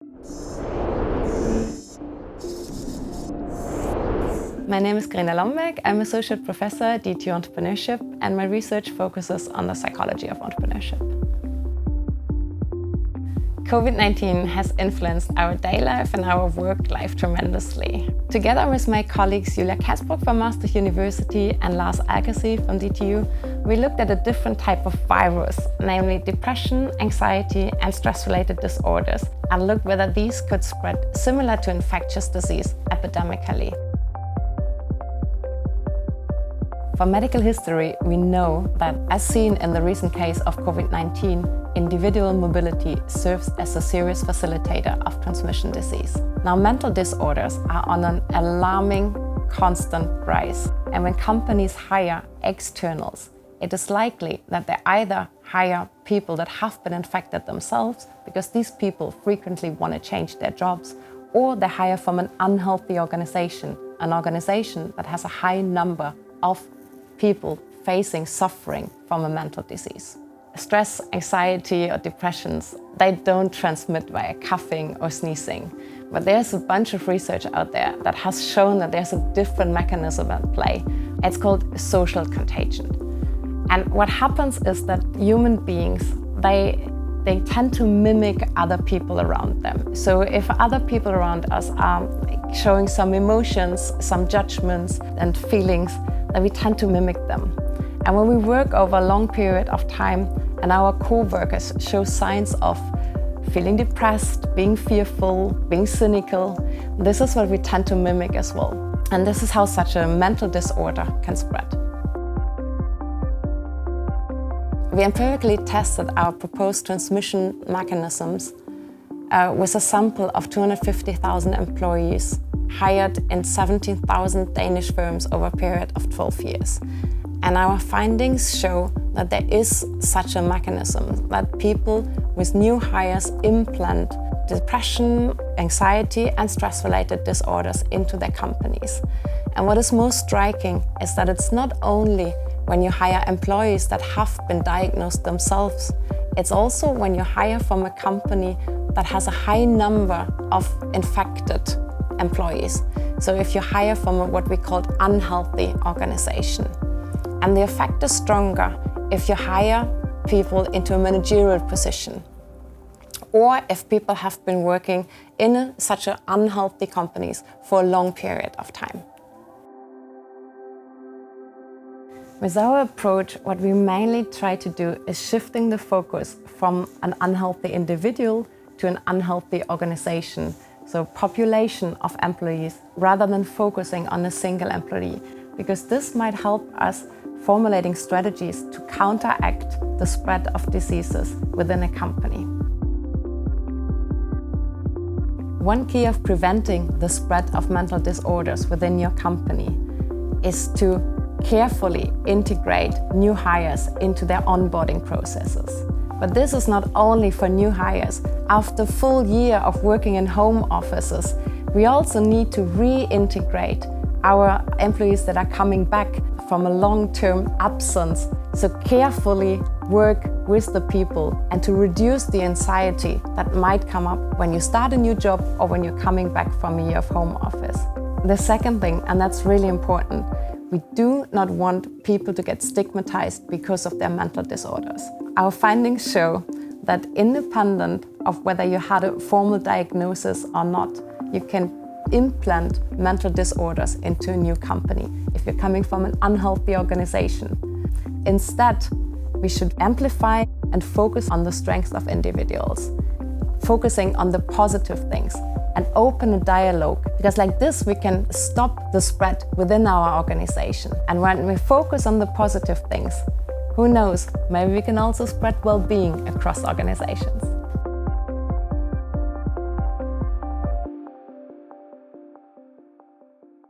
My name is Carina Lomberg. I'm Associate Professor at DTU Entrepreneurship, and my research focuses on the psychology of entrepreneurship. COVID-19 has influenced our day life and our work life tremendously. Together with my colleagues Julia Kasbrook from Maastricht University and Lars Alkersee from DTU, we looked at a different type of virus, namely depression, anxiety and stress-related disorders, and looked whether these could spread similar to infectious disease epidemically. From medical history, we know that, as seen in the recent case of COVID-19, individual mobility serves as a serious facilitator of transmission disease. Now, mental disorders are on an alarming, constant rise. And when companies hire externals, it is likely that they either hire people that have been infected themselves, because these people frequently want to change their jobs, or they hire from an unhealthy organization, an organization that has a high number of people suffering from a mental disease. Stress, anxiety or depressions, they don't transmit via coughing or sneezing. But there's a bunch of research out there that has shown that there's a different mechanism at play. It's called social contagion. And what happens is that human beings, they tend to mimic other people around them. So if other people around us are showing some emotions, some judgments and feelings, then we tend to mimic them. And when we work over a long period of time and our co-workers show signs of feeling depressed, being fearful, being cynical, this is what we tend to mimic as well. And this is how such a mental disorder can spread. We empirically tested our proposed transmission mechanisms with a sample of 250,000 employees hired in 17,000 Danish firms over a period of 12 years. And our findings show that there is such a mechanism, that people with new hires implant depression, anxiety and stress-related disorders into their companies. And what is most striking is that it's not only when you hire employees that have been diagnosed themselves, it's also when you hire from a company that has a high number of infected employees. So if you hire from what we call unhealthy organization. And the effect is stronger if you hire people into a managerial position, or if people have been working in such unhealthy companies for a long period of time. With our approach, what we mainly try to do is shifting the focus from an unhealthy individual to an unhealthy organization, so population of employees, rather than focusing on a single employee, because this might help us formulating strategies to counteract the spread of diseases within a company. One key of preventing the spread of mental disorders within your company is to carefully integrate new hires into their onboarding processes. But this is not only for new hires. After a full year of working in home offices, we also need to reintegrate our employees that are coming back from a long-term absence. So carefully work with the people and to reduce the anxiety that might come up when you start a new job or when you're coming back from a year of home office. The second thing, and that's really important, we do not want people to get stigmatized because of their mental disorders. Our findings show that independent of whether you had a formal diagnosis or not, you can implant mental disorders into a new company if you're coming from an unhealthy organization. Instead, we should amplify and focus on the strengths of individuals, focusing on the positive things and open a dialogue, because like this we can stop the spread within our organization. And when we focus on the positive things, who knows, maybe we can also spread well-being across organizations.